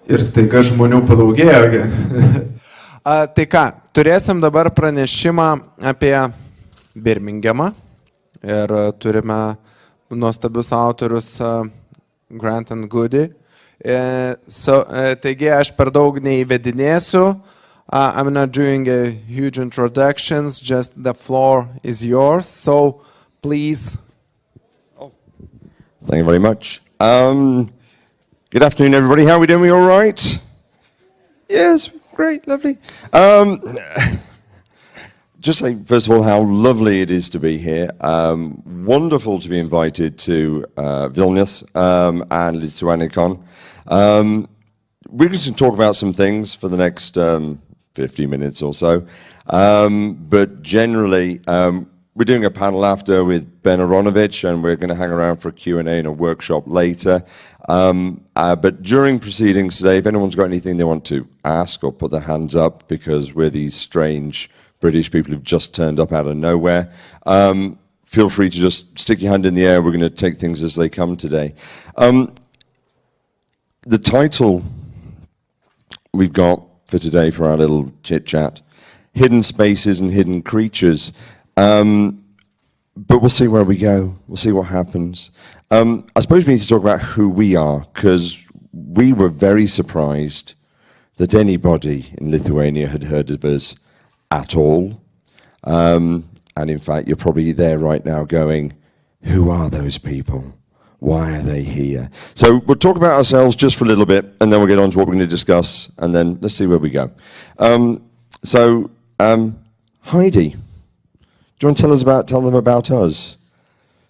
Ir staiga žmonių padaugėjo. Tai ką, turėsim dabar pranešimą apie Birmingemą ir turime nuostabius autorius Grant and Goody. Taigi aš per daug neįvedinėsiu. I'm not doing a huge introductions, just the floor is yours, so please. Thank you very much. Good afternoon, everybody. How are we doing? We all right? Yes, great, lovely. Just say, first of all, how lovely it is to be here. Wonderful to be invited to Vilnius and Lituanicon. We're going to talk about some things for the next 50 minutes or so. But generally, we're doing a panel after with Ben Aronovich, and we're going to hang around for a Q&A and a workshop later. But during proceedings today, if anyone's got anything they want to ask or put their hands up, because we're these strange British people who've just turned up out of nowhere, feel free to just stick your hand in the air. We're going to take things as they come today. The title we've got for today for our little chit-chat, Hidden Spaces and Hidden Creatures. But we'll see where we go. We'll see what happens. I suppose we need to talk about who we are, because we were very surprised that anybody in Lithuania had heard of us at all. And in fact, you're probably there right now going, who are those people? Why are they here? So we'll talk about ourselves just for a little bit, and then we'll get on to what we're going to discuss, and then let's see where we go. Heidi, do you want to tell them about us?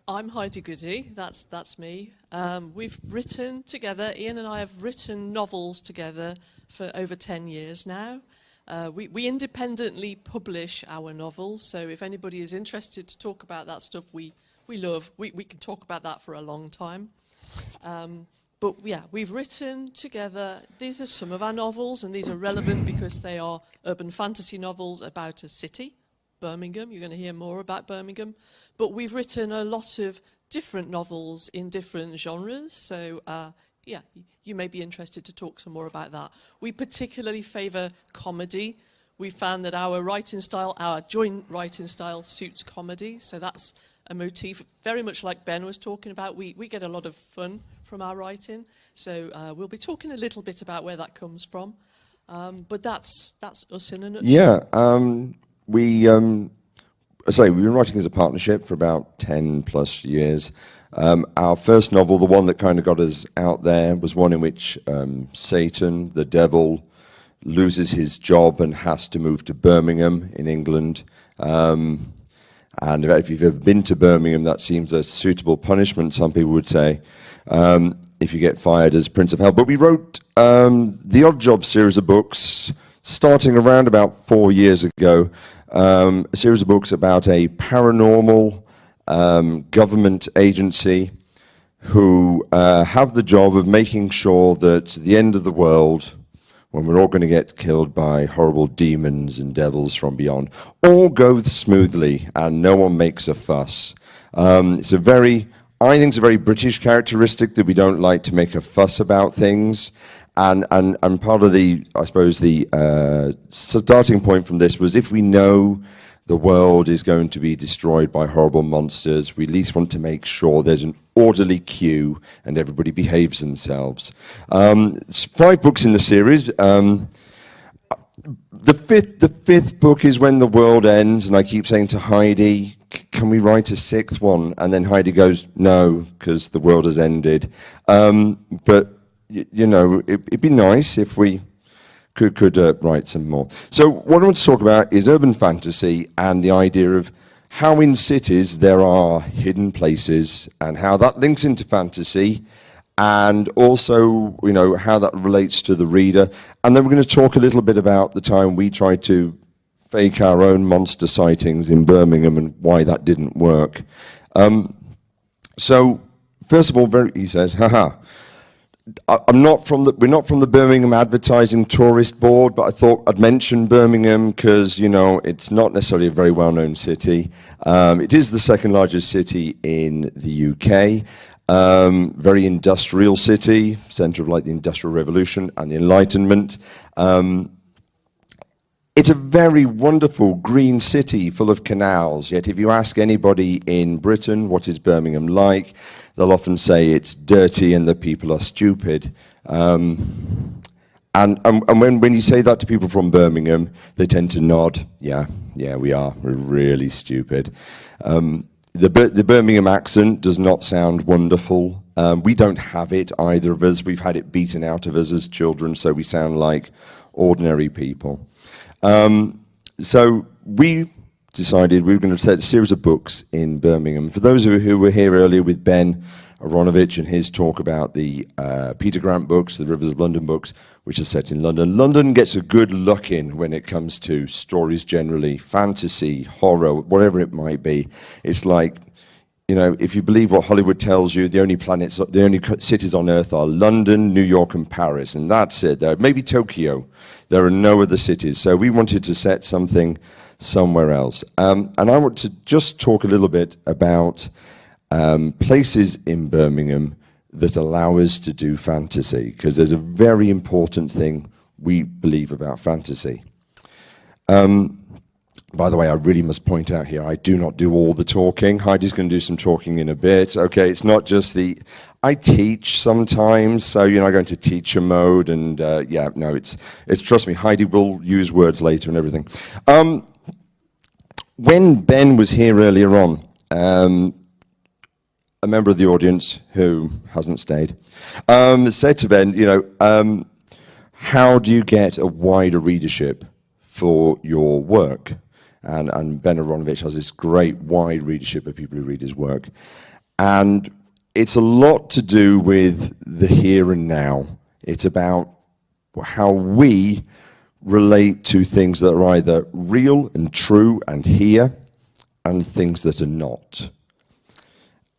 I'm Heide Goody, that's me. We've written together, Iain and I have written novels together for over 10 years now. We independently publish our novels, so if anybody is interested to talk about that stuff we love, we can talk about that for a long time. But yeah, we've written together, these are some of our novels, and these are relevant because they are urban fantasy novels about a city, Birmingham. You're going to hear more about Birmingham. But we've written a lot of different novels in different genres, so yeah, you may be interested to talk some more about that. We particularly favour comedy. We found that our writing style, our joint writing style, suits comedy, so that's a motif, very much like Ben was talking about. We get a lot of fun from our writing, so we'll be talking a little bit about where that comes from. But that's us in a nutshell. Yeah, we've been writing as a partnership for about 10 plus years. Our first novel, the one that kind of got us out there, was one in which Satan, the devil, loses his job and has to move to Birmingham in England. And if you've ever been to Birmingham, that seems a suitable punishment, some people would say, if you get fired as Prince of Hell. But we wrote the Oddjobs series of books, starting around about 4 years ago, a series of books about a paranormal government agency who have the job of making sure that the end of the world, when we're all going to get killed by horrible demons and devils from beyond, all goes smoothly and no one makes a fuss. It's a very, I think it's a very British characteristic that we don't like to make a fuss about things. And part of the, I suppose, the starting point from this was, if we know the world is going to be destroyed by horrible monsters, we at least want to make sure there's an orderly queue and everybody behaves themselves. It's 5 books in the series. The fifth book is when the world ends, and I keep saying to Heidi, can we write a 6th one? And then Heidi goes, no, because the world has ended. But you know, it'd be nice if we could write some more. So what I want to talk about is urban fantasy and the idea of how in cities there are hidden places and how that links into fantasy, and also, you know, how that relates to the reader. And then we're going to talk a little bit about the time we tried to fake our own monster sightings in Birmingham and why that didn't work. So first of all, he says, haha, we're not from the Birmingham Advertising Tourist Board, but I thought I'd mention Birmingham because, you know, it's not necessarily a very well-known city. It is the second largest city in the UK. Very industrial city, center of like the Industrial Revolution and the Enlightenment. It's a very wonderful green city full of canals, yet if you ask anybody in Britain what is Birmingham like, they'll often say it's dirty and the people are stupid. And when you say that to people from Birmingham, they tend to nod. Yeah, we are. We're really stupid. The Birmingham accent does not sound wonderful. We don't have it, either of us. We've had it beaten out of us as children, so we sound like ordinary people. So we decided we were going to set a series of books in Birmingham. For those of you who were here earlier with Ben Aronovich and his talk about the Peter Grant books, the Rivers of London books, which are set in London. London gets a good look in when it comes to stories generally, fantasy, horror, whatever it might be. It's like, you know, if you believe what Hollywood tells you, the only cities on Earth are London, New York, and Paris, and that's it. Maybe Tokyo. There are no other cities. So we wanted to set something somewhere else. And I want to just talk a little bit about places in Birmingham that allow us to do fantasy, because there's a very important thing we believe about fantasy. By the way, I really must point out here, I do not do all the talking. Heidi's going to do some talking in a bit. Okay, it's not just I teach sometimes, so you're not going to teacher mode, and yeah, no, it's trust me, Heidi will use words later and everything. When Ben was here earlier on, a member of the audience who hasn't stayed said to Ben, you know, how do you get a wider readership for your work? And Ben Aronovich has this great wide readership of people who read his work. And it's a lot to do with the here and now. It's about how we relate to things that are either real and true and here, and things that are not.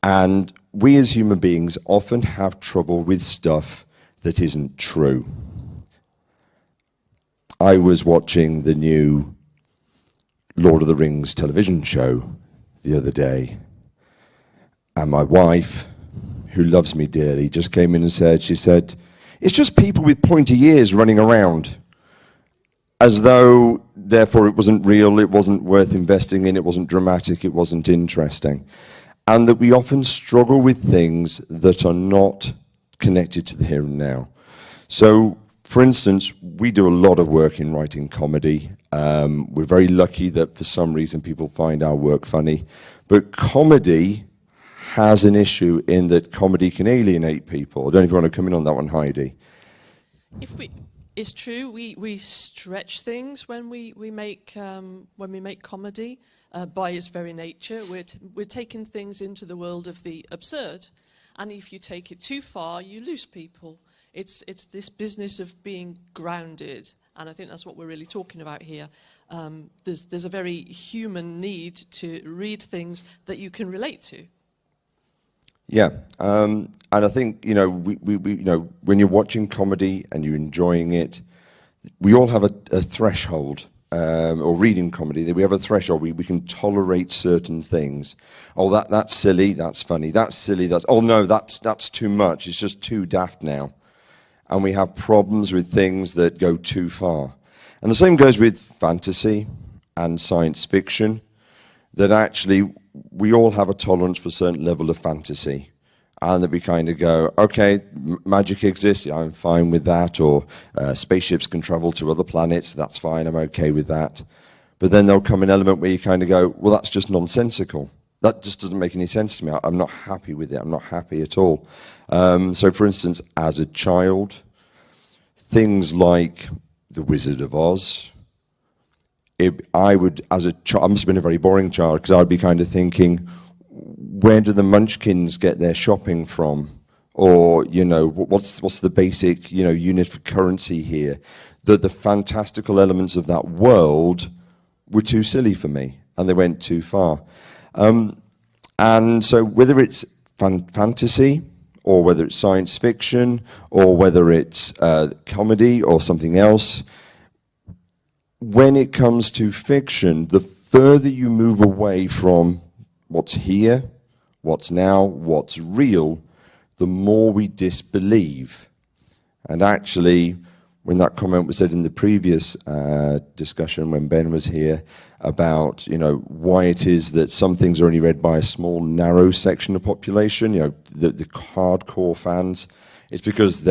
And we as human beings often have trouble with stuff that isn't true. I was watching the new Lord of the Rings television show the other day, and my wife, who loves me dearly, just came in and she said, it's just people with pointy ears running around, as though, therefore, it wasn't real, it wasn't worth investing in, it wasn't dramatic, it wasn't interesting. And that we often struggle with things that are not connected to the here and now. So, for instance, we do a lot of work in writing comedy. We're very lucky that for some reason people find our work funny. But comedy has an issue in that comedy can alienate people. I don't know if you want to come in on that one, Heidi. It's true. We stretch things when we make comedy. By its very nature, we're taking things into the world of the absurd, and if you take it too far, you lose people. It's this business of being grounded, and I think that's what we're really talking about here. There's a very human need to read things that you can relate to. Yeah, and I think, you know, we you know, when you're watching comedy and you're enjoying it, we all have a threshold. Or reading comedy, that we have a threshold. We can tolerate certain things. Oh, that's silly. That's funny. That's silly. Oh no, that's too much. It's just too daft now. And we have problems with things that go too far. And the same goes with fantasy and science fiction. That actually we all have a tolerance for a certain level of fantasy. And that we kind of go, okay, magic exists, yeah, I'm fine with that, or spaceships can travel to other planets, that's fine, I'm okay with that. But then there'll come an element where you kind of go, well, that's just nonsensical. That just doesn't make any sense to me. I'm not happy with it, I'm not happy at all. So for instance, as a child, things like The Wizard of Oz, I would, as a child, I must have been a very boring child, because I'd be kind of thinking, where do the Munchkins get their shopping from? Or, you know, what's the basic, you know, unit for currency here? The fantastical elements of that world were too silly for me, and they went too far. And so whether it's fantasy, or whether it's science fiction, or whether it's comedy or something else, when it comes to fiction, the further you move away from what's here, what's now, what's real, the more we disbelieve. And actually, when that comment was said in the previous discussion when Ben was here about, why it is that some things are only read by a small, narrow section of population, the hardcore fans, it's because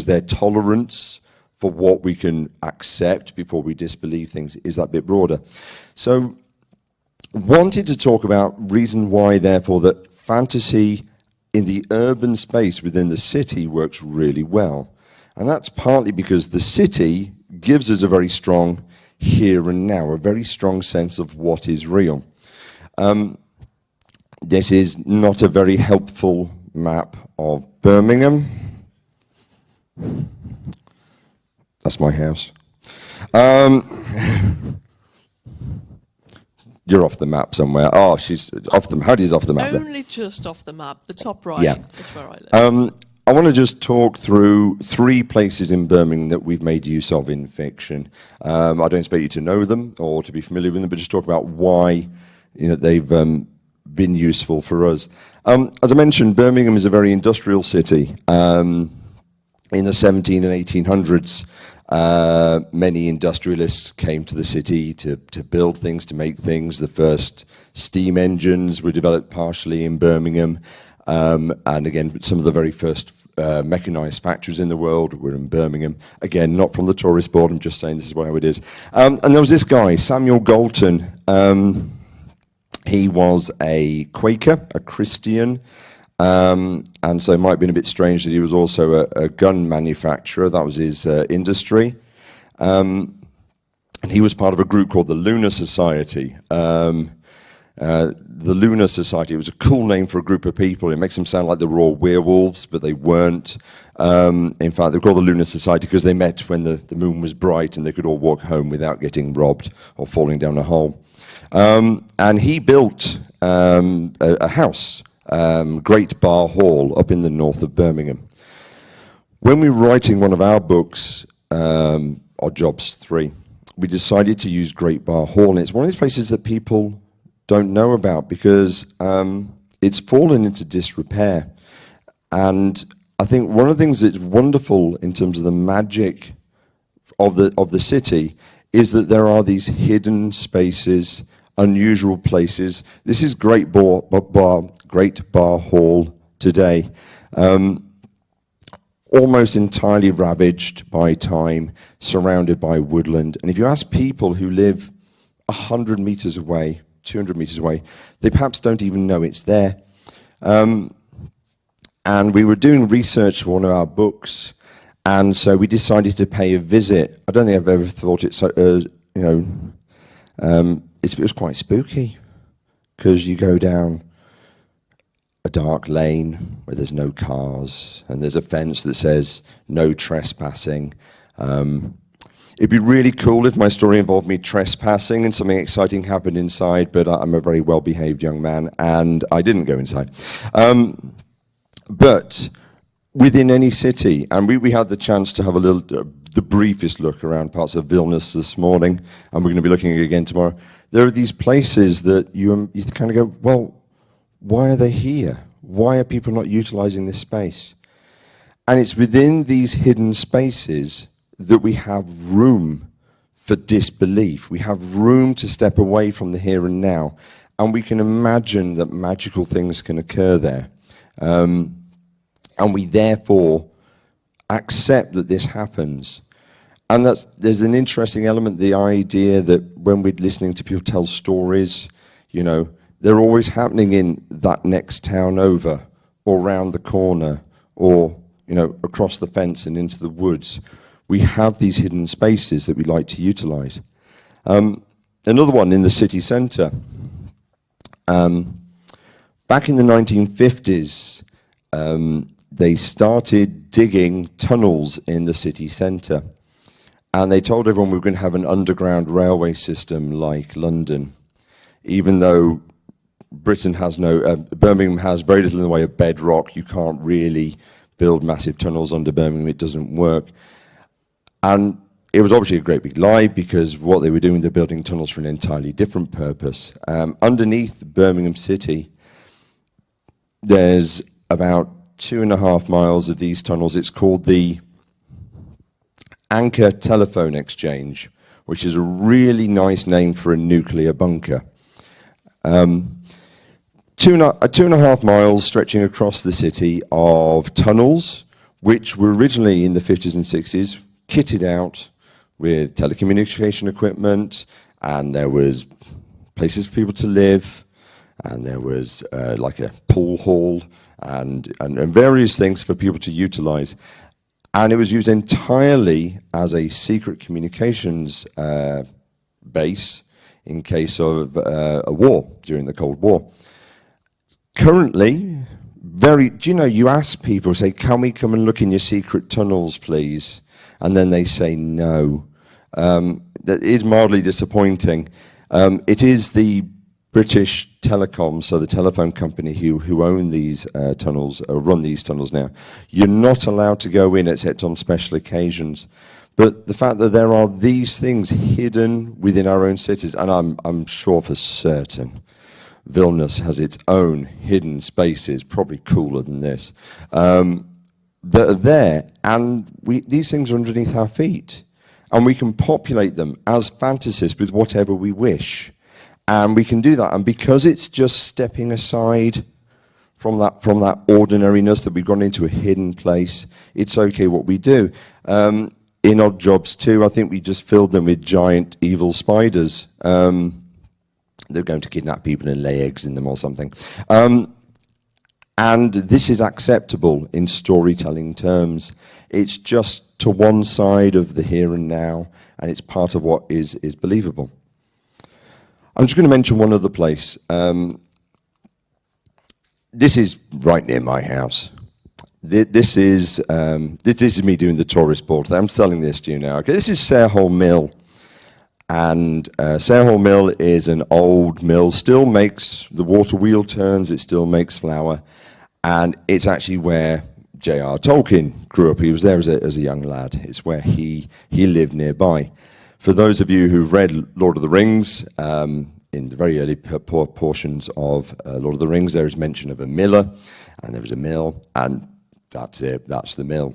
their tolerance for what we can accept before we disbelieve things is that bit broader. So, wanted to talk about reason why, therefore, that fantasy in the urban space within the city works really well. And that's partly because the city gives us a very strong here and now, a very strong sense of what is real. This is not a very helpful map of Birmingham. That's my house. You're off the map somewhere. Oh, she's off the. Heidi's off the map. Only just off the map, the top right. Yeah. That's where I live. I want to just talk through 3 places in Birmingham that we've made use of in fiction. I don't expect you to know them or to be familiar with them, but just talk about why they've been useful for us. As I mentioned, Birmingham is a very industrial city. In the 17 and 1800s, many industrialists came to the city to build things, to make things. The first steam engines were developed partially in Birmingham. And again, some of the very first mechanized factories in the world were in Birmingham. Again, not from the tourist board, I'm just saying this is how it is. And there was this guy, Samuel Galton. He was a Quaker, a Christian, and so it might have been a bit strange that he was also a gun manufacturer. That was his industry. And he was part of a group called the Lunar Society. The Lunar Society, it was a cool name for a group of people. It makes them sound like they were all werewolves, but they weren't. In fact, they were called the Lunar Society because they met when the moon was bright and they could all walk home without getting robbed or falling down a hole. And he built a house, Great Bar Hall, up in the north of Birmingham. When we were writing one of our books, Oddjobs 3, we decided to use Great Bar Hall, and it's one of these places that people don't know about because it's fallen into disrepair. And I think one of the things that's wonderful in terms of the magic of the city is that there are these hidden spaces, unusual places. This is Great Bar Hall today, almost entirely ravaged by time, surrounded by woodland. And if you ask people who live 100 meters away, 200 meters away, they perhaps don't even know it's there. And we were doing research for one of our books, and so we decided to pay a visit. I don't think I've ever thought it so, it was quite spooky, because you go down a dark lane where there's no cars, and there's a fence that says no trespassing. It'd be really cool if my story involved me trespassing and something exciting happened inside, but I'm a very well-behaved young man, and I didn't go inside. But within any city, and we had the chance to have the briefest look around parts of Vilnius this morning, and we're going to be looking again tomorrow. There are these places that you kind of go, well, why are they here? Why are people not utilizing this space? And it's within these hidden spaces that we have room for disbelief. We have room to step away from the here and now, and we can imagine that magical things can occur there. And we therefore accept that this happens. And there's an interesting element, the idea that when we're listening to people tell stories, they're always happening in that next town over, or round the corner, or across the fence and into the woods. We have these hidden spaces that we like to utilize. Another one in the city centre. Back in the 1950s, they started digging tunnels in the city centre. And they told everyone we were going to have an underground railway system like London, even though Birmingham has very little in the way of bedrock. You can't really build massive tunnels under Birmingham. It doesn't work. And it was obviously a great big lie, because what they were doing, they're building tunnels for an entirely different purpose. Underneath Birmingham City, there's about 2.5 miles of these tunnels. It's called the Anchor Telephone Exchange, which is a really nice name for a nuclear bunker. 2.5 miles stretching across the city of tunnels, which were originally in the 50s and 60s kitted out with telecommunication equipment, and there was places for people to live, and there was like a pool hall and various things for people to utilize. And it was used entirely as a secret communications base in case of a war during the Cold War. Currently, you ask people, say, can we come and look in your secret tunnels, please? And then they say no. That is mildly disappointing. It is the British Telecom, so the telephone company who own these tunnels, run these tunnels now. You're not allowed to go in except on special occasions. But the fact that there are these things hidden within our own cities, and I'm sure for certain Vilnius has its own hidden spaces, probably cooler than this, that are there, and these things are underneath our feet. And we can populate them as fantasists with whatever we wish. And we can do that. And because it's just stepping aside from that ordinariness that we've gone into a hidden place, it's okay what we do. In Oddjobs too, I think we just filled them with giant evil spiders. They're going to kidnap people and lay eggs in them or something. And this is acceptable in storytelling terms. It's just to one side of the here and now, and it's part of what is believable. I'm just going to mention one other place. This is right near my house. This is me doing the tourist board. I'm selling this to you now. Okay, this is Sarehole Mill. And Sarehole Mill is an old mill, still makes the water wheel turns, it still makes flour, and it's actually where J.R. Tolkien grew up. He was there as a young lad. It's where he lived nearby. For those of you who've read Lord of the Rings, in the very early portions of Lord of the Rings, there is mention of a miller, and there is a mill, and that's it, that's the mill.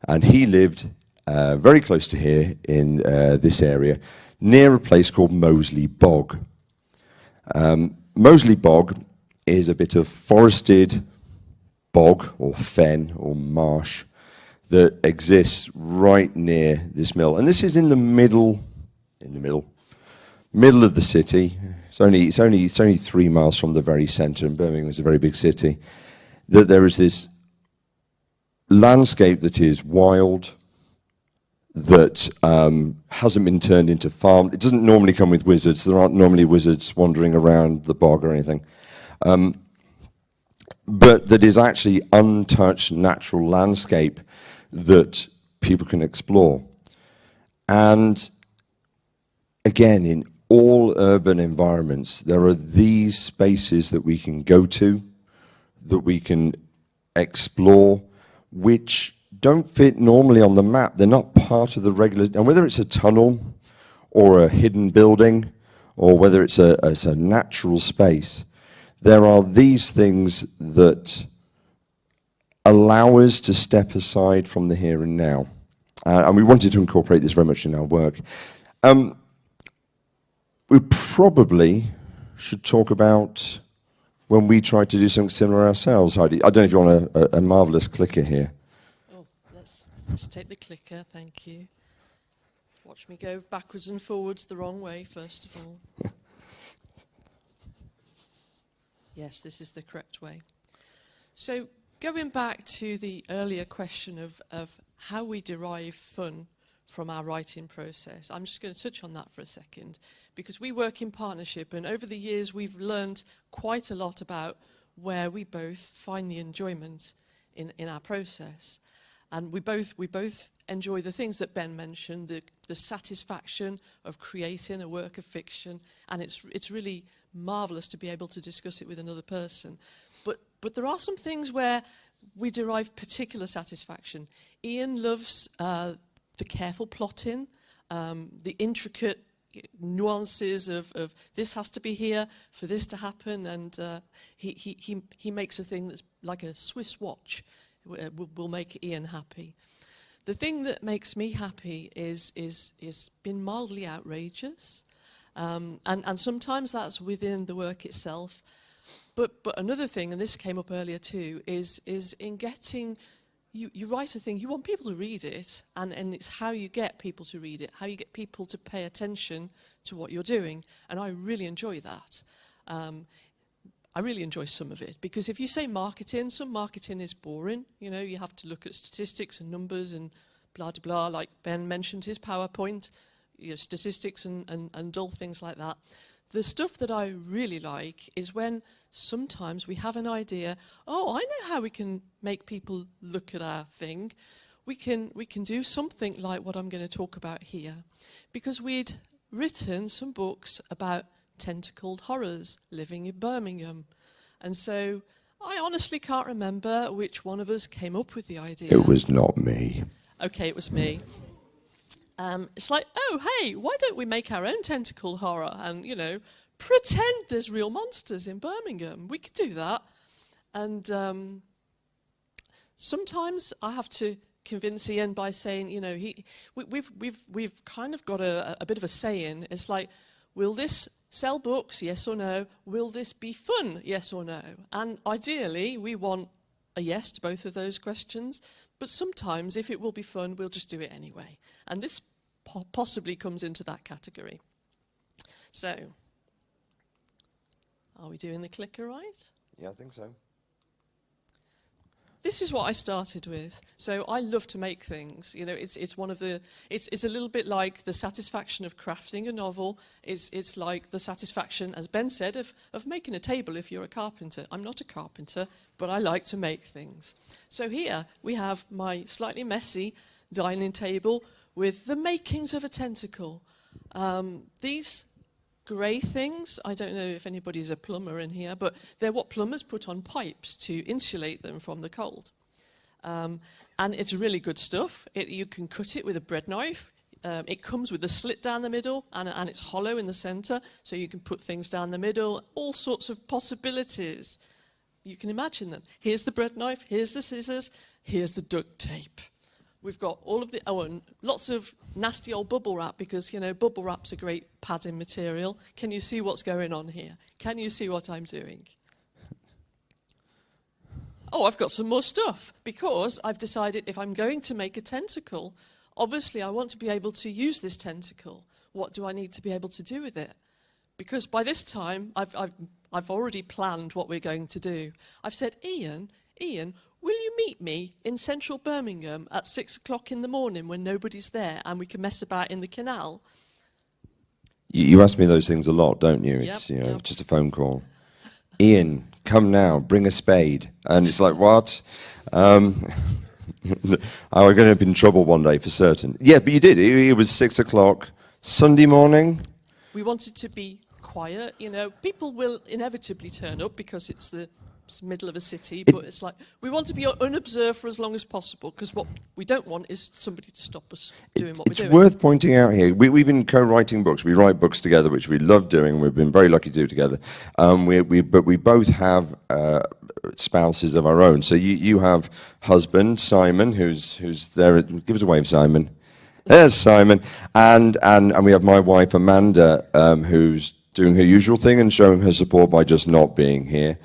And he lived very close to here in this area, near a place called Moseley Bog. Moseley Bog is a bit of forested bog or fen or marsh that exists right near this mill. And this is in the middle of the city. It's only 3 miles from the very centre, and Birmingham is a very big city. That there is this landscape that is wild, that hasn't been turned into farm. It doesn't normally come with wizards. There aren't normally wizards wandering around the bog or anything. But that is actually untouched natural landscape that people can explore. And again, in all urban environments, there are these spaces that we can go to, that we can explore, which don't fit normally on the map. They're not part of the regular, and whether it's a tunnel or a hidden building, or whether it's a natural space, there are these things that allow us to step aside from the here and now. And we wanted to incorporate this very much in our work. We probably should talk about when we tried to do something similar ourselves, Heidi. I don't know if you want a marvellous clicker here. Oh, let's take the clicker, thank you. Watch me go backwards and forwards the wrong way, first of all. Yes, this is the correct way. So going back to the earlier question of how we derive fun from our writing process, I'm just going to touch on that for a second, because we work in partnership, and over the years we've learned quite a lot about where we both find the enjoyment in our process. And we both enjoy the things that Ben mentioned, the satisfaction of creating a work of fiction, and it's really marvellous to be able to discuss it with another person. But there are some things where we derive particular satisfaction. Iain loves the careful plotting, the intricate nuances of this has to be here for this to happen, and he makes a thing that's like a Swiss watch. Will make Iain happy. The thing that makes me happy is being mildly outrageous, and sometimes that's within the work itself. But another thing, and this came up earlier too, is in getting. You write a thing, you want people to read it, and it's how you get people to read it, how you get people to pay attention to what you're doing, and I really enjoy that. I really enjoy some of it, because if you say marketing, some marketing is boring. You know, you have to look at statistics and numbers and blah, blah, blah, like Ben mentioned his PowerPoint, statistics and dull things like that. The stuff that I really like is when sometimes we have an idea, oh, I know how we can make people look at our thing. We can do something like what I'm going to talk about here. Because we'd written some books about tentacled horrors living in Birmingham. And so I honestly can't remember which one of us came up with the idea. It was not me. Okay, it was me. It's like, oh, hey, why don't we make our own tentacle horror and, pretend there's real monsters in Birmingham? We could do that. And sometimes I have to convince Iain by saying, we've kind of got a bit of a saying. It's like, will this sell books, yes or no? Will this be fun, yes or no? And ideally, we want a yes to both of those questions. But sometimes, if it will be fun, we'll just do it anyway. And this possibly comes into that category. So, are we doing the clicker right? Yeah, I think so. This is what I started with. So I love to make things. It's one of the. It's a little bit like the satisfaction of crafting a novel. It's like the satisfaction, as Ben said, of making a table if you're a carpenter. I'm not a carpenter, but I like to make things. So here we have my slightly messy dining table with the makings of a tentacle. These grey things, I don't know if anybody's a plumber in here, but they're what plumbers put on pipes to insulate them from the cold. And it's really good stuff. You can cut it with a bread knife. It comes with a slit down the middle, and it's hollow in the centre, so you can put things down the middle, all sorts of possibilities. You can imagine them. Here's the bread knife, here's the scissors, here's the duct tape. We've got all of the, and lots of nasty old bubble wrap, because, bubble wrap's a great padding material. Can you see what's going on here? Can you see what I'm doing? Oh, I've got some more stuff, because I've decided if I'm going to make a tentacle, obviously I want to be able to use this tentacle. What do I need to be able to do with it? Because by this time, I've already planned what we're going to do. I've said, Iain, will you meet me in central Birmingham at 6 o'clock in the morning when nobody's there and we can mess about in the canal? You ask me those things a lot, don't you? Yep, It's just a phone call. Iain, come now, bring a spade. And it's like, what? I'm going to be in trouble one day for certain. Yeah, but you did. It was 6 o'clock Sunday morning. We wanted to be quiet. People will inevitably turn up because it's the middle of a city, but it's like we want to be unobserved for as long as possible, because what we don't want is somebody to stop us doing what we're doing. It's worth pointing out here, we've been co-writing books. We write books together, which we love doing. We've been very lucky to do together. But we both have spouses of our own. So you have husband Simon, who's there. Give us a wave, Simon. There's Simon, and we have my wife Amanda, who's doing her usual thing and showing her support by just not being here.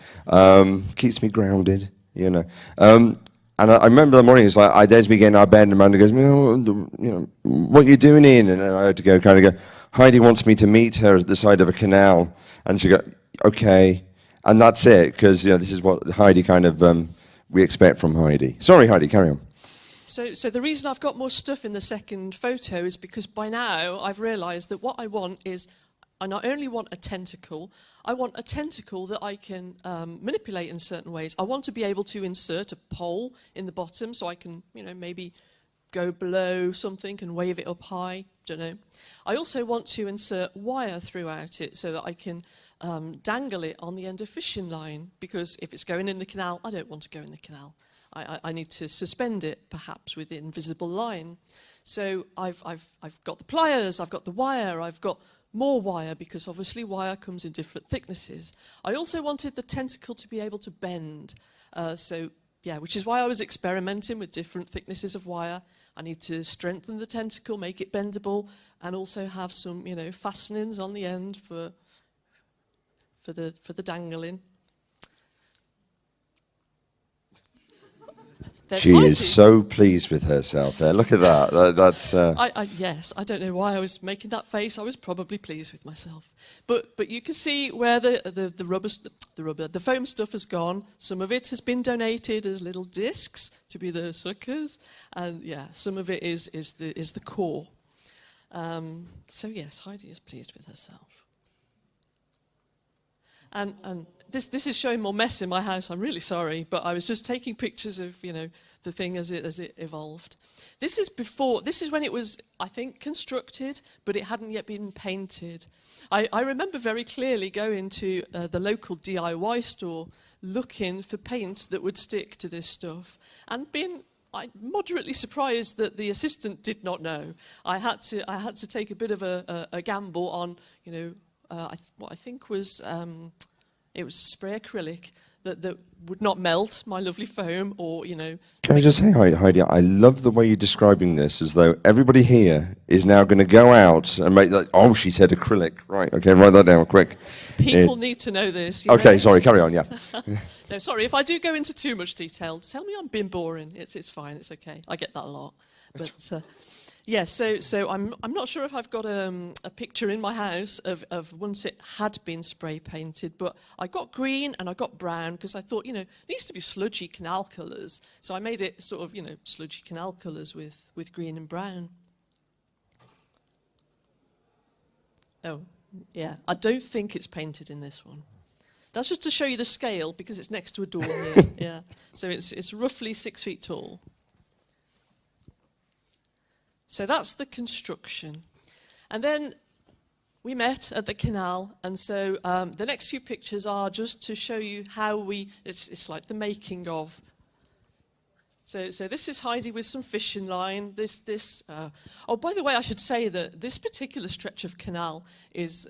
Keeps me grounded, And I remember the morning, it's like, there's me getting out of bed, and Amanda goes, what are you doing, Iain? And I had to go, Heidi wants me to meet her at the side of a canal. And she go, okay. And that's it, because, this is what Heidi we expect from Heidi. Sorry, Heidi, carry on. So the reason I've got more stuff in the second photo is because by now I've realised that what I want is, I not only want a tentacle, I want a tentacle that I can manipulate in certain ways. I want to be able to insert a pole in the bottom so I can, maybe go below something and wave it up high, don't know. I also want to insert wire throughout it so that I can dangle it on the end of fishing line, because if it's going in the canal, I don't want to go in the canal. I need to suspend it, perhaps, with the invisible line. So I've got the pliers, I've got the wire, I've got more wire, because obviously wire comes in different thicknesses. I also wanted the tentacle to be able to bend. Which is why I was experimenting with different thicknesses of wire. I need to strengthen the tentacle, make it bendable, and also have some, fastenings on the end for the dangling. She is so pleased with herself there. Look at that. That's. Yes, I don't know why I was making that face. I was probably pleased with myself. But you can see where the foam stuff has gone. Some of it has been donated as little discs to be the suckers, and some of it is the core. So yes, Heidi is pleased with herself. And this is showing more mess in my house. I'm really sorry, but I was just taking pictures of the thing as it evolved. This is when it was, I think, constructed, but it hadn't yet been painted. I remember very clearly going to the local DIY store looking for paint that would stick to this stuff, and being moderately surprised that the assistant did not know. I had to take a bit of a gamble on what I think was it was spray acrylic that would not melt my lovely foam, or Can I just say, Heidi, I love the way you're describing this, as though everybody here is now going to go out and make that. Oh, she said acrylic. Right. Okay, write that down quick. People need to know this. Okay, sorry. Carry on. Yeah. No, sorry. If I do go into too much detail, tell me I'm being boring. It's fine. It's okay. I get that a lot. But so I'm not sure if I've got a picture in my house of once it had been spray painted, but I got green and I got brown because I thought, it needs to be sludgy canal colours. So I made it sort of, sludgy canal colours with green and brown. Oh, yeah. I don't think it's painted in this one. That's just to show you the scale, because it's next to a door here. Yeah. So it's roughly 6 feet tall. So that's the construction. And then we met at the canal, and so the next few pictures are just to show you how it's like the making of. So this is Heidi with some fishing line. Oh, by the way, I should say that this particular stretch of canal is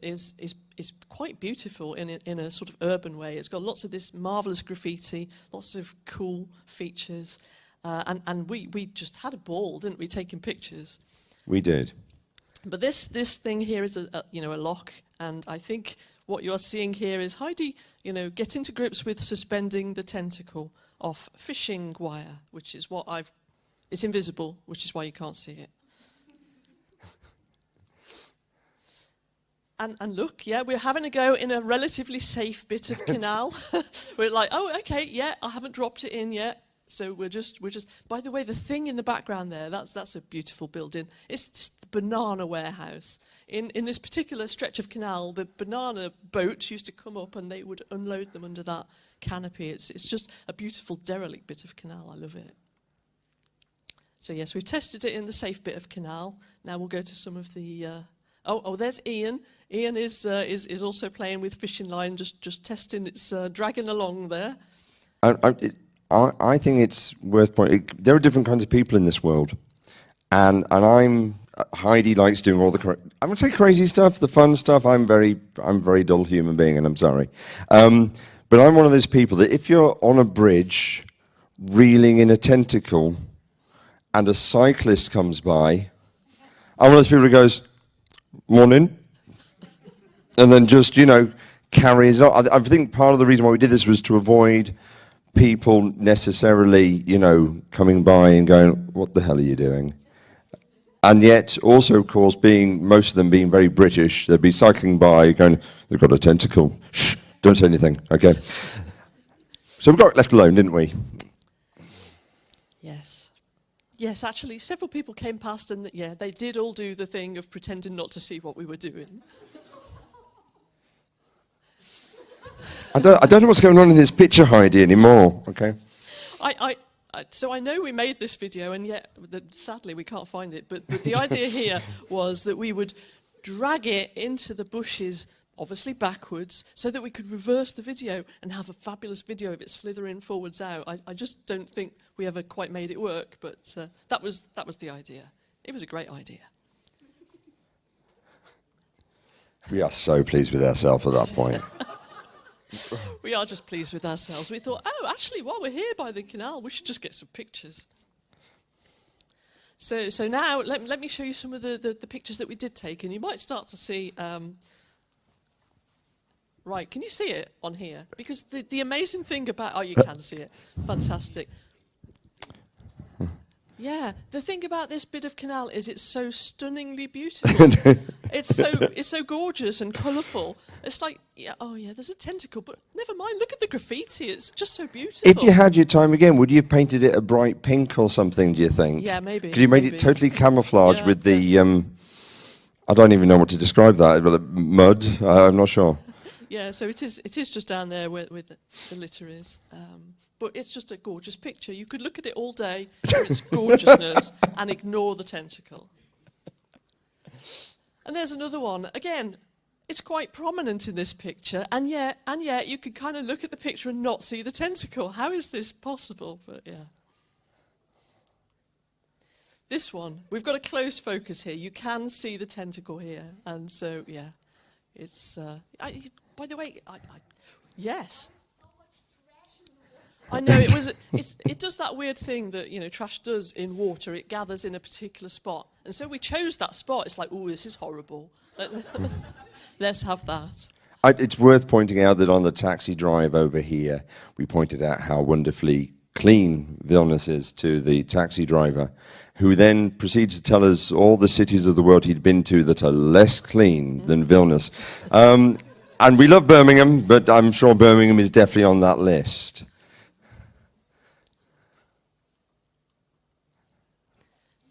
quite beautiful in a sort of urban way. It's got lots of this marvellous graffiti, lots of cool features. And we just had a ball, didn't we, taking pictures? We did. But this thing here is a lock, and I think what you are seeing here is Heidi, getting to grips with suspending the tentacle off fishing wire, which is it's invisible, which is why you can't see it. And look, we're having a go in a relatively safe bit of canal. We're like, oh, okay, I haven't dropped it in yet. So we're just. By the way, the thing in the background there, that's a beautiful building. It's just the banana warehouse. In this particular stretch of canal, the banana boats used to come up and they would unload them under that canopy. It's just a beautiful derelict bit of canal. I love it. So yes, we've tested it in the safe bit of canal. Now we'll go to some of the. There's Iain. Iain is also playing with fishing line, just testing. It's dragging along there. I think it's worth pointing. There are different kinds of people in this world, and Heidi likes doing all the I would say crazy stuff, the fun stuff. I'm very dull human being, and I'm sorry, but I'm one of those people that if you're on a bridge, reeling in a tentacle, and a cyclist comes by, I'm one of those people who goes, "Morning," and then just carries on. I think part of the reason why we did this was to avoid people necessarily, coming by and going, "What the hell are you doing?" And yet, also, of course, most of them being very British, they'd be cycling by, going, "They've got a tentacle. Shh, don't say anything." Okay. So we got left alone, didn't we? Yes. Yes, actually, several people came past, and they did all do the thing of pretending not to see what we were doing. I don't know what's going on in this picture, Heidi, anymore. Okay. So I know we made this video, and yet sadly we can't find it. But the idea here was that we would drag it into the bushes, obviously backwards, so that we could reverse the video and have a fabulous video of it slithering forwards out. I just don't think we ever quite made it work, but that was the idea. It was a great idea. We are so pleased with ourselves at that point. We are just pleased with ourselves. We thought, oh, actually, while we're here by the canal, we should just get some pictures. So now, let me show you some of the pictures that we did take, and you might start to see... right, can you see it on here? Because the amazing thing about... Oh, you can see it. Fantastic. Yeah, the thing about this bit of canal is it's so stunningly beautiful. It's so gorgeous and colourful. It's like, there's a tentacle, but never mind, look at the graffiti, it's just so beautiful. If you had your time again, would you have painted it a bright pink or something, do you think? Yeah, maybe. Because you made it totally camouflage with the, I don't even know what to describe that, mud, I'm not sure. Yeah, so it is just down there where the litter is. But it's just a gorgeous picture. You could look at it all day for its gorgeousness and ignore the tentacle. And there's another one. Again, it's quite prominent in this picture, and yet you could kind of look at the picture and not see the tentacle. How is this possible? But yeah. This one, we've got a close focus here. You can see the tentacle here, and so yeah, it's. By the way, yes. I know it does that weird thing that trash does in water. It gathers in a particular spot, and so we chose that spot. It's like, oh, this is horrible. Let's have that. It's worth pointing out that on the taxi drive over here, we pointed out how wonderfully clean Vilnius is to the taxi driver, who then proceeds to tell us all the cities of the world he'd been to that are less clean than Vilnius. And we love Birmingham, but I'm sure Birmingham is definitely on that list.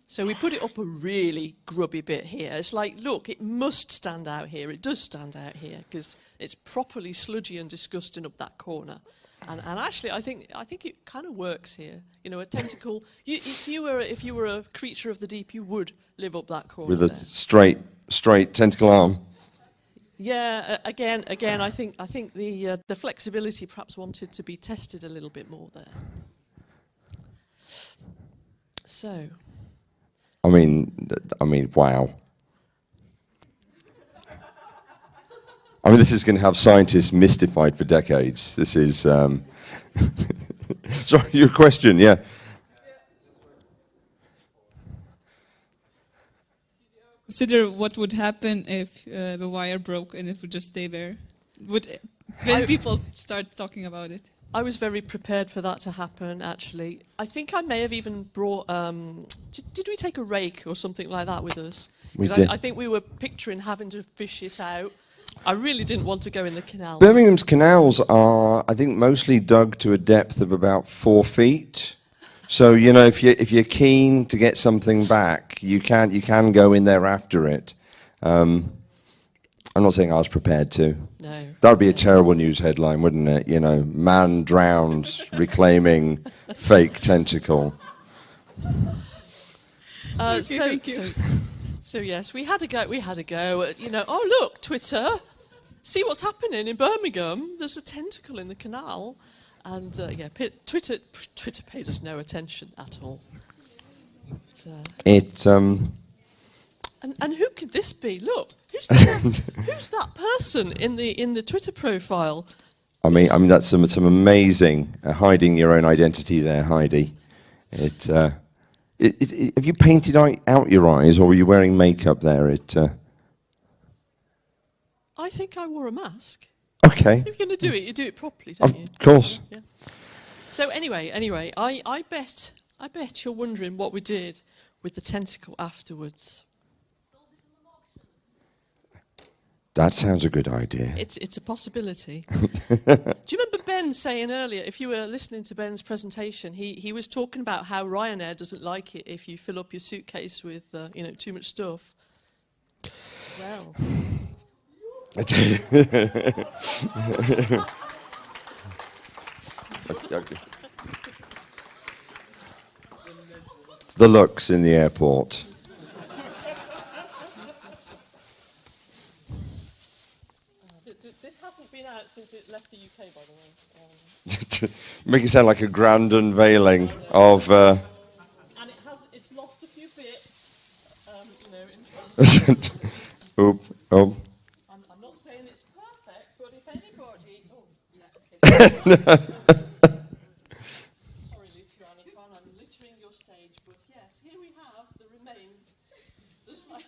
So we put it up a really grubby bit here. It's like, look, it must stand out here. It does stand out here because it's properly sludgy and disgusting up that corner. And actually, I think it kind of works here. A tentacle. If you were a creature of the deep, you would live up that corner with a straight tentacle arm. Yeah. Again, I think the flexibility perhaps wanted to be tested a little bit more there. So. I mean, wow. I mean, this is going to have scientists mystified for decades. This is... Sorry, your question, yeah. Consider what would happen if the wire broke and it would just stay there. When people start talking about it. I was very prepared for that to happen, actually. I think I may have even brought... did we take a rake or something like that with us? We did. I think we were picturing having to fish it out. I really didn't want to go in the canal. Birmingham's canals are, I think, mostly dug to a depth of about 4 feet. So, if you're keen to get something back, you can go in there after it. I'm not saying I was prepared to. No. That would be a terrible news headline, wouldn't it? Man drowns reclaiming fake tentacle. So yes, we had a go at, oh look, Twitter, see what's happening in Birmingham. There's a tentacle in the canal, and Twitter paid us no attention at all. And who could this be? Look, who's that person in the Twitter profile? I mean that's some amazing hiding your own identity there, Heidi. Have you painted out your eyes, or were you wearing makeup there? I think I wore a mask. Okay. If you're going to do it, you do it properly, don't you? Of course. Yeah. So anyway, I bet you're wondering what we did with the tentacle afterwards. That sounds a good idea. It's a possibility. Do you remember Ben saying earlier, if you were listening to Ben's presentation, he was talking about how Ryanair doesn't like it if you fill up your suitcase with too much stuff. Well. The looks in the airport. This hasn't been out since it left the UK, by the way. Make it sound like a grand unveiling of... And it's lost a few bits, Oh. I'm Lituanicon, I'm littering your stage, but yes, here we have the remains. Just like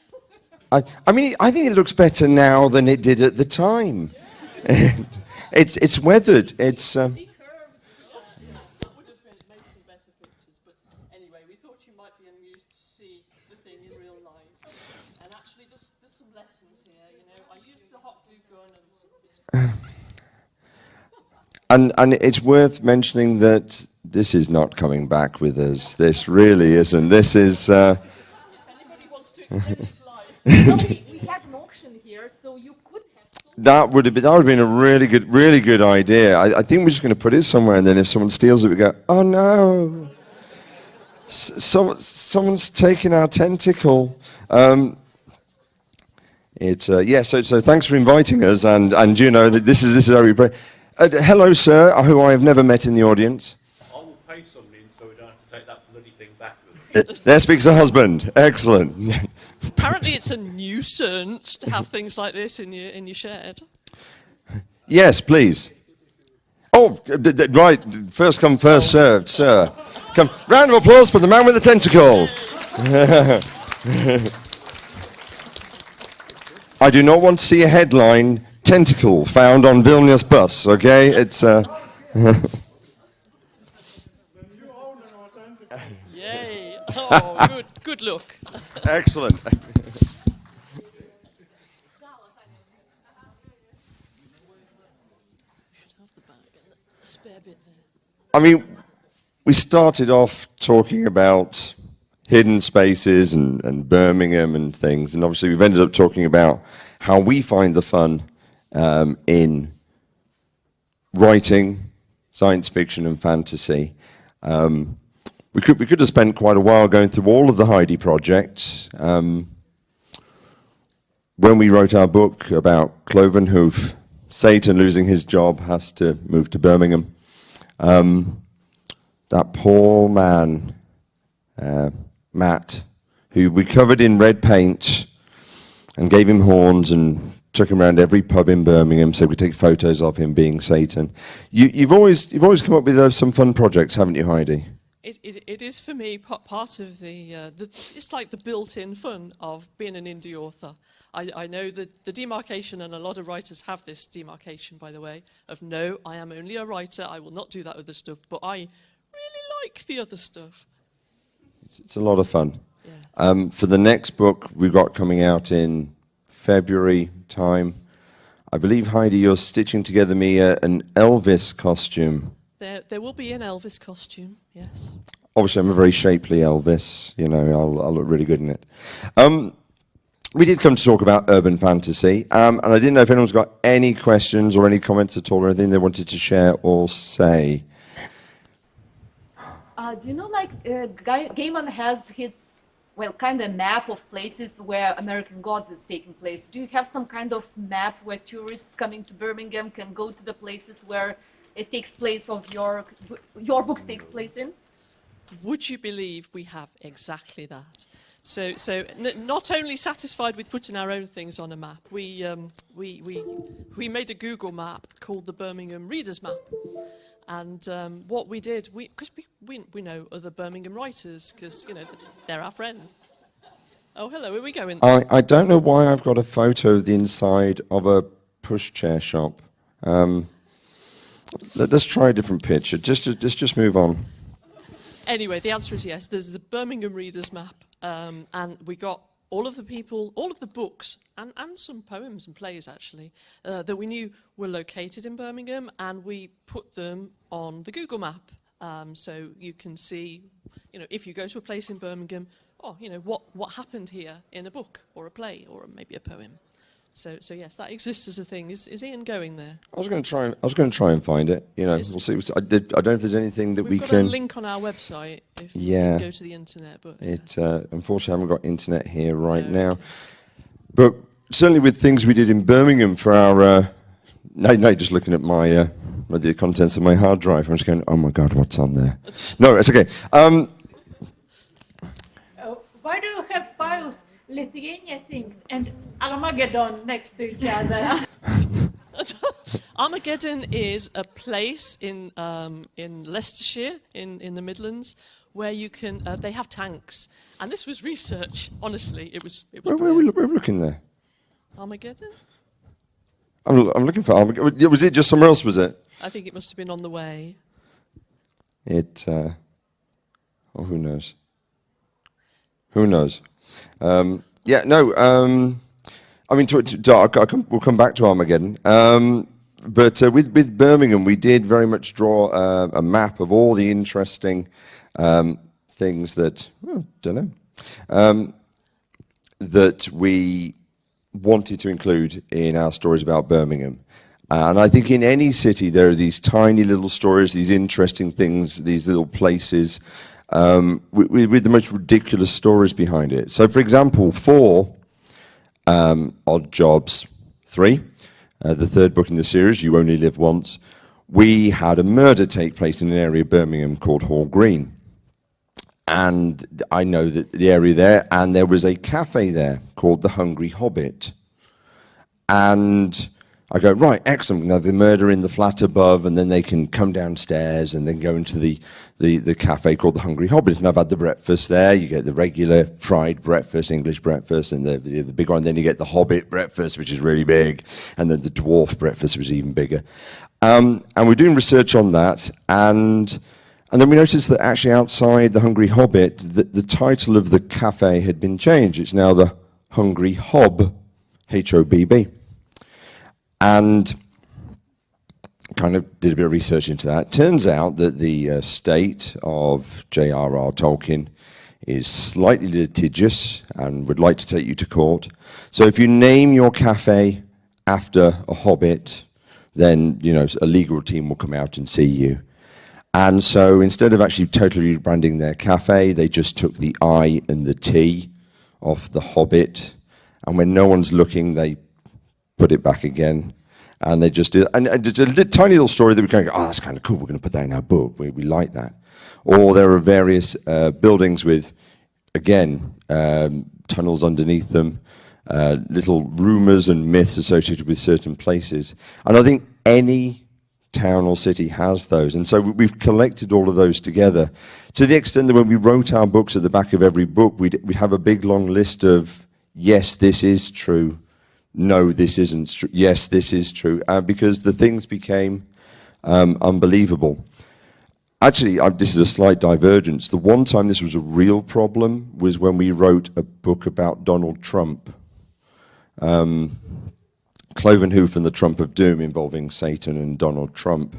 I mean, I think it looks better now than it did at the time. It's weathered. It's. That would have made some better pictures, but anyway, we thought you might be amused to see the thing in real life. And actually, there's some lessons here. You know, I used the hot glue gun And it's worth mentioning that this is not coming back with us. This really isn't. This is. If anybody wants to extend his life. We had an auction here, so you could have sold. That would have been a really good idea. I think we're just going to put it somewhere, and then if someone steals it, we go, oh no, someone's taken our tentacle. So thanks for inviting us, and you know that this is how we pray. Hello, sir, who I have never met in the audience. I will pay something so we don't have to take that bloody thing back with us. There speaks the husband. Excellent. Apparently, it's a nuisance to have things like this in your shed. Yes, please. Oh, right. First come, first served, sir. Come, round of applause for the man with the tentacle. I do not want to see a headline, tentacle found on Vilnius bus, okay? It's, Yay! Oh, good look. excellent. Should have the bag and the spare bit there. I mean, we started off talking about hidden spaces and Birmingham and things, and obviously we've ended up talking about how we find the fun in writing science fiction and fantasy. We could have spent quite a while going through all of the Heide projects. When we wrote our book about Clovenhoof, Satan losing his job, has to move to Birmingham. That poor man, Matt, who we covered in red paint and gave him horns and took him around every pub in Birmingham so we could take photos of him being Satan. You've always come up with some fun projects, haven't you, Heidi? It is for me part of the it's like the built-in fun of being an indie author. I know that the demarcation, and a lot of writers have this demarcation, by the way, of no, I am only a writer, I will not do that other stuff, but I really like the other stuff. It's a lot of fun. Yeah. For the next book we've got coming out in February time, I believe, Heidi, you're stitching together me an Elvis costume. There will be an Elvis costume, yes. Obviously, I'm a very shapely Elvis. You know, I'll look really good in it. We did come to talk about urban fantasy, and I didn't know if anyone's got any questions or any comments at all or anything they wanted to share or say. Do you know, like, Gaiman has his, well, kind of map of places where American Gods is taking place. Do you have some kind of map where tourists coming to Birmingham can go to the places where it takes place of your books takes place in? Would you believe we have exactly that? So not only satisfied with putting our own things on a map, we made a Google map called the Birmingham Readers Map. And what we did, because we know other Birmingham writers, because, you know, they're our friends. Oh, hello, where are we going? I don't know why I've got a photo of the inside of a pushchair shop. Let's try a different picture. Just move on. Anyway, the answer is yes. There's the Birmingham Readers Map, and we got all of the people, all of the books, and some poems and plays, actually, that we knew were located in Birmingham, and we put them on the Google map. So you can see, you know, if you go to a place in Birmingham, you know, what happened here in a book or a play or maybe a poem. So yes, that exists as a thing. Is Iain going there? I was going to try and find it. You know, we'll see. I don't know if there's anything that We've got a link on our website if you can go to the internet. But unfortunately, I haven't got internet here right now. Okay. But certainly with things we did in Birmingham for our. No, just looking at my the contents of my hard drive. I'm just going, oh my God, what's on there? No, it's okay. Why do you have files, Lithuania things, and Armageddon next to each other? Armageddon is a place in Leicestershire, in the Midlands, where you can. They have tanks, and this was research. Honestly, it was. Where are we looking there? Armageddon. I'm looking for Armageddon. Was it just somewhere else? Was it? I think it must have been on the way. Who knows? Who knows? Yeah, no. I mean, we'll come back to Armageddon. But with Birmingham, we did very much draw a map of all the interesting things that that we wanted to include in our stories about Birmingham. And I think in any city there are these tiny little stories, these interesting things, these little places with the most ridiculous stories behind it. So, for example, for Oddjobs 3, the third book in the series, You Only Live Once, we had a murder take place in an area of Birmingham called Hall Green. And I know that the area there, and there was a cafe there called The Hungry Hobbit. And I go, right, excellent. Now the murder in the flat above, and then they can come downstairs and then go into the cafe called The Hungry Hobbit. And I've had the breakfast there. You get the regular fried breakfast, English breakfast, and the big one. Then you get the Hobbit breakfast, which is really big, and then the dwarf breakfast, which is even bigger. And we're doing research on that, and then we noticed that actually outside The Hungry Hobbit, the title of the cafe had been changed. It's now The Hungry Hob, H-O-B-B. And kind of did a bit of research into that. Turns out that the estate of J.R.R. Tolkien is slightly litigious and would like to take you to court. So if you name your cafe after a hobbit, then, you know, a legal team will come out and see you. And so instead of actually totally rebranding their cafe, they just took the I and the T off the Hobbit. And when no one's looking, they put it back again. And they just do that. And it's a tiny little story that we kind of go, oh, that's kind of cool. We're going to put that in our book. We like that. Or there are various buildings with, again, tunnels underneath them, little rumors and myths associated with certain places. And I think any town or city has those. And so we've collected all of those together to the extent that when we wrote our books, at the back of every book, we'd have a big long list of, yes, this is true. No, this isn't true. Yes, this is true. Because the things became unbelievable. Actually, this is a slight divergence. The one time this was a real problem was when we wrote a book about Donald Trump. Clovenhoof and the Trump of Doom, involving Satan and Donald Trump.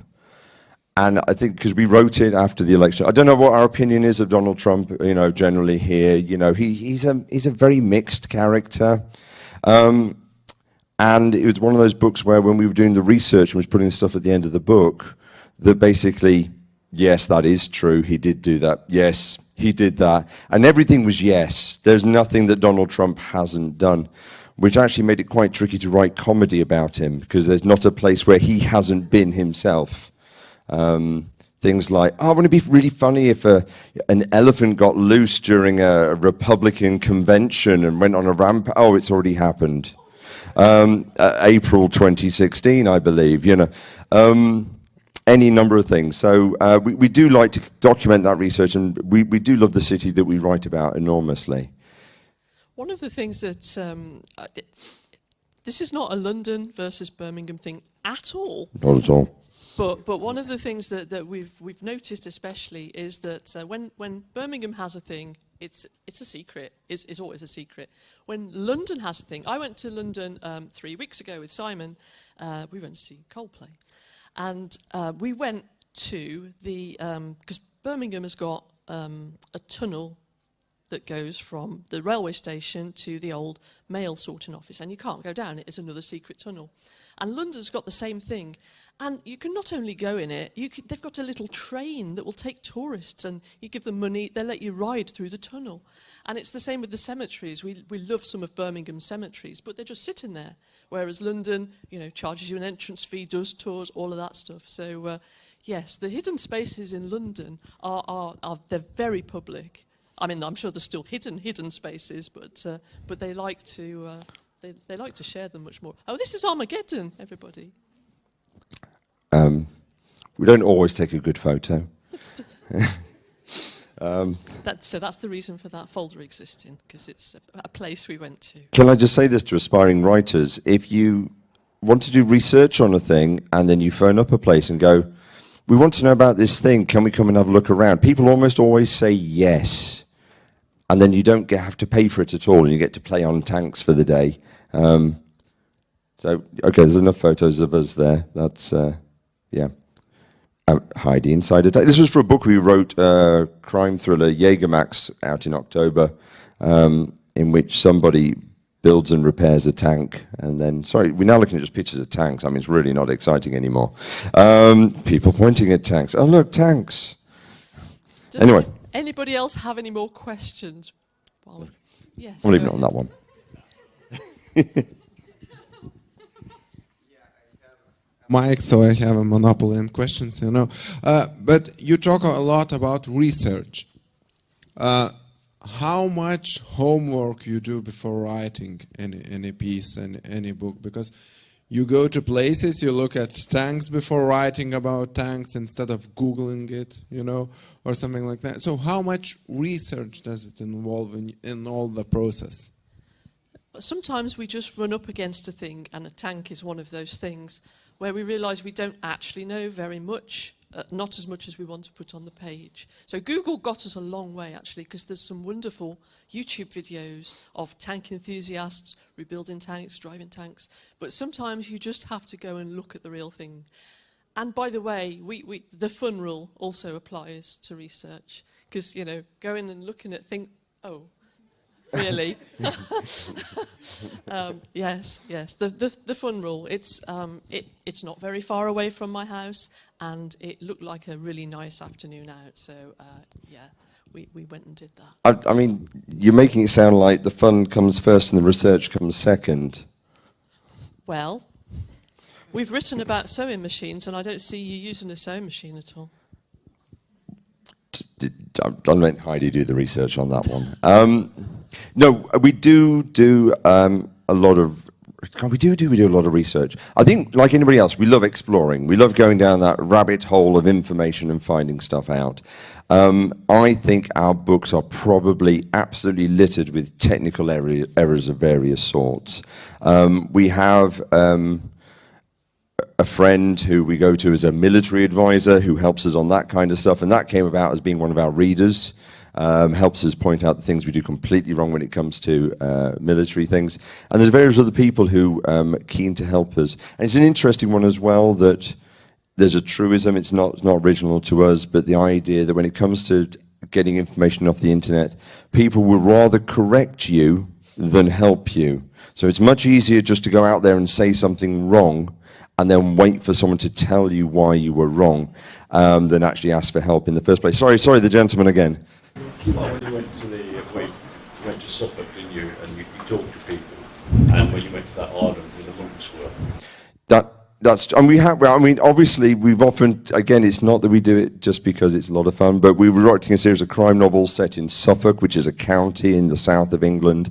And I think because we wrote it after the election, I don't know what our opinion is of Donald Trump, you know, generally here. You know, he's a very mixed character. And it was one of those books where when we were doing the research and was putting stuff at the end of the book, that basically, yes, that is true, he did do that. Yes, he did that. And everything was yes. There's nothing that Donald Trump hasn't done, which actually made it quite tricky to write comedy about him, because there's not a place where he hasn't been himself. Things like, oh, wouldn't it be really funny if an elephant got loose during a Republican convention and went on a rampage? Oh, it's already happened. April 2016, I believe, you know. Any number of things. So we do like to document that research, and we do love the city that we write about enormously. One of the things that, this is not a London versus Birmingham thing at all. Not at all. But one of the things that we've noticed especially is that when Birmingham has a thing, it's a secret. It's always a secret. When London has a thing, I went to London 3 weeks ago with Simon. We went to see Coldplay, and we went to the because Birmingham has got a tunnel that goes from the railway station to the old mail sorting office, and you can't go down it. It's another secret tunnel, and London's got the same thing. And you can not only go in it, they've got a little train that will take tourists, and you give them money, they'll let you ride through the tunnel. And it's the same with the cemeteries. We love some of Birmingham's cemeteries, but they're just sitting there. Whereas London, you know, charges you an entrance fee, does tours, all of that stuff. So, yes, the hidden spaces in London they're very public. I mean, I'm sure there's still hidden spaces, but they like to they like to share them much more. Oh, this is Armageddon, everybody. we don't always take a good photo. That's the reason for that folder existing, because it's a place we went to. Can I just say this to aspiring writers? If you want to do research on a thing and then you phone up a place and go, we want to know about this thing, can we come and have a look around? People almost always say yes. And then you don't have to pay for it at all, and you get to play on tanks for the day. So, okay, there's enough photos of us there. That's, yeah. Heide inside a tank. This was for a book we wrote, crime thriller, Jägermax, out in October, in which somebody builds and repairs a tank, and then, sorry, we're now looking at just pictures of tanks. I mean, it's really not exciting anymore. People pointing at tanks. Oh, look, tanks. Anyway. Anybody else have any more questions? Yes. We'll leave it on that one. Mike, so I have a monopoly in questions, you know. But you talk a lot about research. How much homework you do before writing any piece, any book? Because you go to places, you look at tanks before writing about tanks instead of Googling it, you know, or something like that. So how much research does it involve in all the process? Sometimes we just run up against a thing, and a tank is one of those things where we realise we don't actually know very much, not as much as we want to put on the page. So Google got us a long way, actually, because there's some wonderful YouTube videos of tank enthusiasts rebuilding tanks, driving tanks. But sometimes you just have to go and look at the real thing. And by the way, the fun rule also applies to research, because, you know, going and looking at things, oh, really? Yes. The fun rule. It's not very far away from my house, and it looked like a really nice afternoon out. So yeah, we went and did that. I mean, you're making it sound like the fun comes first and the research comes second. Well, we've written about sewing machines, and I don't see you using a sewing machine at all. I'll let Heidi do the research on that one. No, we do a lot of. We do a lot of research. I think, like anybody else, we love exploring. We love going down that rabbit hole of information and finding stuff out. I think our books are probably absolutely littered with technical errors of various sorts. We have a friend who we go to as a military advisor who helps us on that kind of stuff, and that came about as being one of our readers. Helps us point out the things we do completely wrong when it comes to military things. And there's various other people who are keen to help us. And it's an interesting one as well that there's a truism, it's not original to us, but the idea that when it comes to getting information off the internet, people will rather correct you than help you. So it's much easier just to go out there and say something wrong and then wait for someone to tell you why you were wrong than actually ask for help in the first place. Sorry, the gentleman again. Well, when you went to Suffolk, didn't you, and you talked to people, and when you went to that island where the monks were. And we have. Well, I mean, obviously, we've often. Again, it's not that we do it just because it's a lot of fun, but we were writing a series of crime novels set in Suffolk, which is a county in the south of England,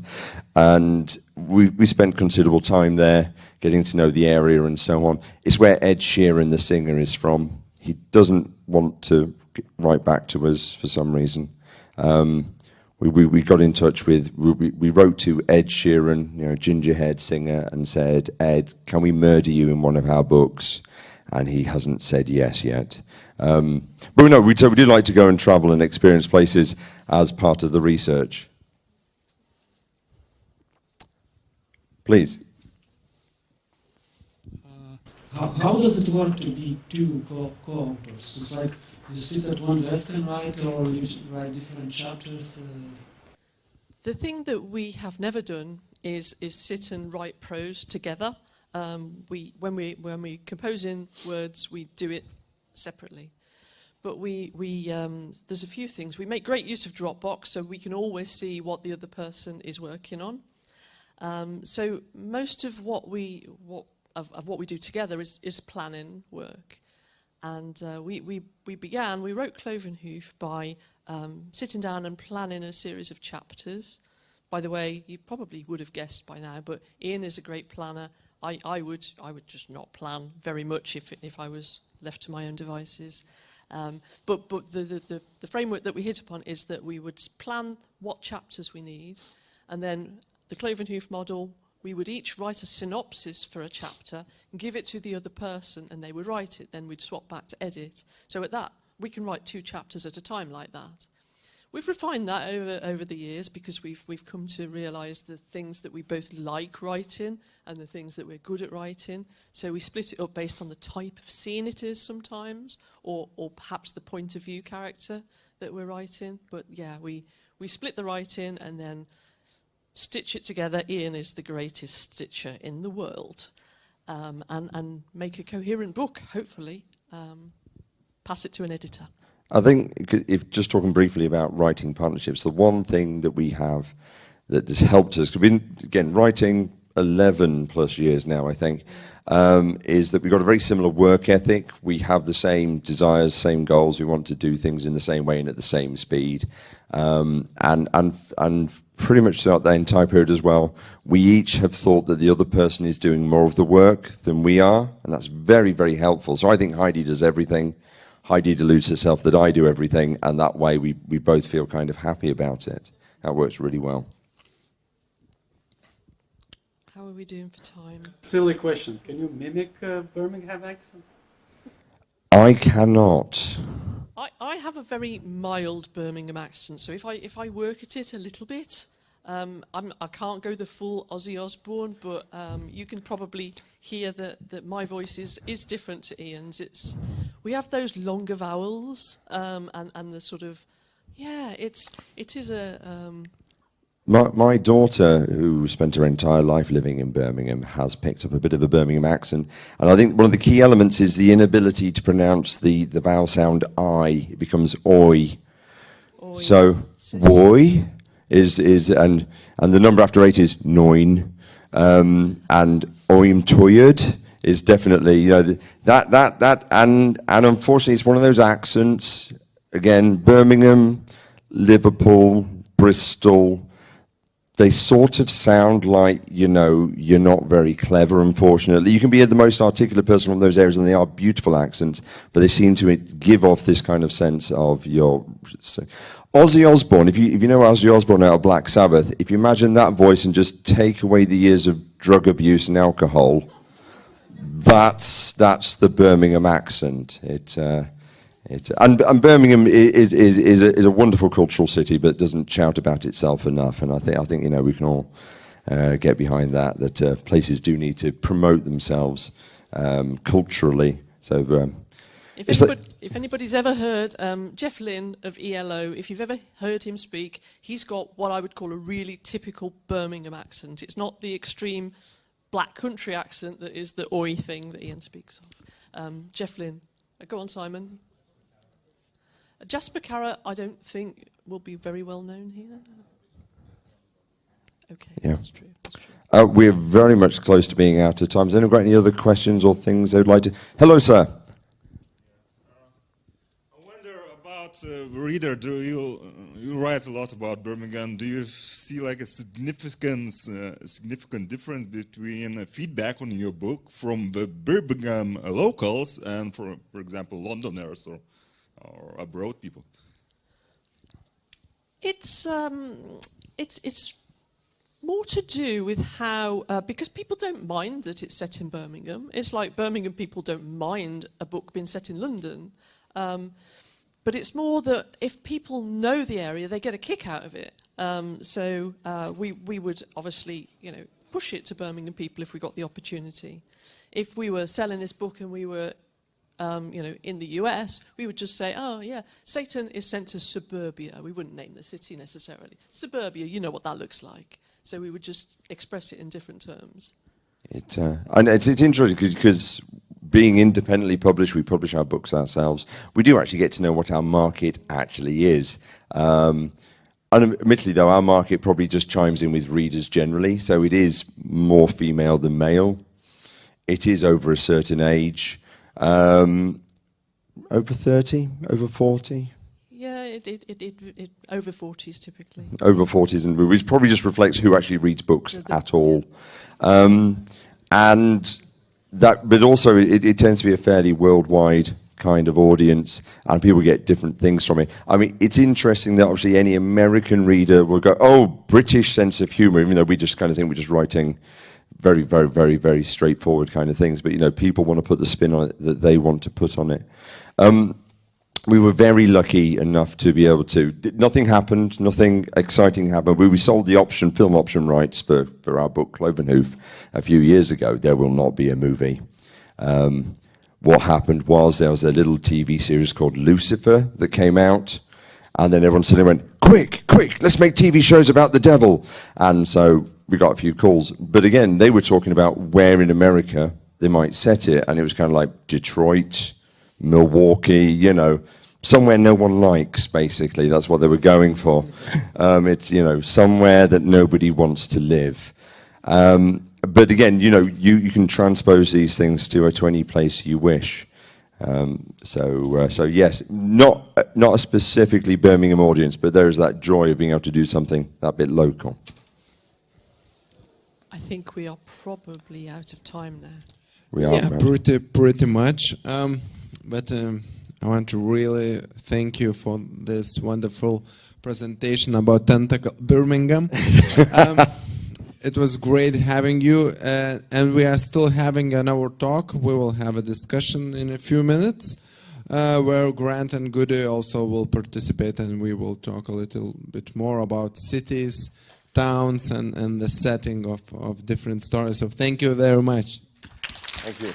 and we spent considerable time there, getting to know the area and so on. It's where Ed Sheeran, the singer, is from. He doesn't want to write back to us for some reason. We got in touch with, we wrote to Ed Sheeran, you know, gingerhead singer, and said, Ed, can we murder you in one of our books? And he hasn't said yes yet. But no, we do like to go and travel and experience places as part of the research. Please. How does it work to be two co-authors? It's like you sit at one desk and write, or you write different chapters? The thing that we have never done is sit and write prose together. When we compose in words, we do it separately. But there's a few things. We make great use of Dropbox, so we can always see what the other person is working on. So most of what we do together is planning work. And we wrote Clovenhoof by sitting down and planning a series of chapters. By the way, you probably would have guessed by now, but Iain is a great planner. I would just not plan very much if I was left to my own devices. But the framework that we hit upon is that we would plan what chapters we need, and then the Clovenhoof model, we would each write a synopsis for a chapter, give it to the other person, and they would write it. Then we'd swap back to edit. So at that, we can write 2 chapters at a time like that. We've refined that over the years because we've come to realise the things that we both like writing and the things that we're good at writing. So we split it up based on the type of scene it is sometimes, or perhaps the point of view character that we're writing. But yeah, we split the writing and then stitch it together. Iain is the greatest stitcher in the world, and make a coherent book, hopefully. Pass it to an editor. I think, if just talking briefly about writing partnerships, the one thing that we have that has helped us, 'cause we've been, again, writing 11 plus years now, I think, is that we've got a very similar work ethic. We have the same desires, same goals. We want to do things in the same way and at the same speed. And pretty much throughout that entire period as well, we each have thought that the other person is doing more of the work than we are, and that's very, very helpful. So I think Heide does everything. Heide deludes herself that I do everything, and that way we both feel kind of happy about it. That works really well. How are we doing for time? Silly question. Can you mimic Birmingham accent? I cannot. I have a very mild Birmingham accent, so if I work at it a little bit, I can't go the full Ozzy Osbourne, but you can probably hear that my voice is different to Iain's. We have those longer vowels, and the sort of, yeah, it is a... My daughter, who spent her entire life living in Birmingham, has picked up a bit of a Birmingham accent. And I think one of the key elements is the inability to pronounce the vowel sound I. It becomes oi. So, boy and the number after 8 is 9. And oim toyed is definitely, you know, and unfortunately it's one of those accents, again, Birmingham, Liverpool, Bristol, they sort of sound like, you know, you're not very clever, unfortunately. You can be the most articulate person from those areas, and they are beautiful accents, but they seem to give off this kind of sense of your... Ozzy Osbourne, if you know Ozzy Osbourne out of Black Sabbath, if you imagine that voice and just take away the years of drug abuse and alcohol, that's the Birmingham accent. And Birmingham is a wonderful cultural city, but doesn't shout about itself enough. And I think you know, we can all get behind that places do need to promote themselves culturally. So if anybody's ever heard Jeff Lynne of ELO, if you've ever heard him speak, he's got what I would call a really typical Birmingham accent. It's not the extreme black country accent that is the oi thing that Iain speaks of. Jeff Lynne. Go on, Simon. Jasper Carrot, I don't think will be very well known here. Okay, yeah. That's true. We're very much close to being out of time. Has anyone got any other questions or things they'd like to... Hello, sir. I wonder about reader. Do you write a lot about Birmingham? Do you see like a significant difference between feedback on your book from the Birmingham locals and, for example, Londoners or abroad people? It's more to do with how because people don't mind that it's set in Birmingham. It's like Birmingham people don't mind a book being set in London, but it's more that if people know the area, they get a kick out of it. So we would obviously, you know, push it to Birmingham people if we got the opportunity. If we were selling this book and we were you know, in the US, we would just say, oh yeah, Satan is sent to suburbia. We wouldn't name the city necessarily. Suburbia, you know what that looks like. So we would just express it in different terms. And it's interesting because being independently published, we publish our books ourselves. We do actually get to know what our market actually is. And admittedly, though, our market probably just chimes in with readers generally. So it is more female than male. It is over a certain age. Over 30, over 40? Yeah, it over 40s typically. Over 40s, and which probably just reflects who actually reads books at all. but also it tends to be a fairly worldwide kind of audience, and people get different things from it. I mean, it's interesting that obviously any American reader will go, oh, British sense of humor, even though we just kind of think we're just writing very, very, very, very straightforward kind of things. But, you know, people want to put the spin on it that they want to put on it. We were very lucky enough to be able to, nothing happened, nothing exciting happened. We sold the film option rights for our book Clovenhoof a few years ago. There will not be a movie. What happened was there was a little TV series called Lucifer that came out, and then everyone suddenly went, quick, let's make TV shows about the devil. And so we got a few calls. But again, they were talking about where in America they might set it, and it was kind of like Detroit, Milwaukee, you know, somewhere no one likes, basically. That's what they were going for. It's, you know, somewhere that nobody wants to live. But again, you know, you can transpose these things to any place you wish. So yes, not a specifically Birmingham audience, but there is that joy of being able to do something that bit local. I think we are probably out of time now. We are. Yeah, pretty much. But I want to really thank you for this wonderful presentation about Tentacle Birmingham. It was great having you, and we are still having another talk. We will have a discussion in a few minutes, where Grant and Goody also will participate, and we will talk a little bit more about cities, towns, and the setting of different stories. So thank you very much. Thank you.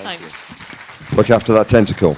Thanks. Look after that tentacle.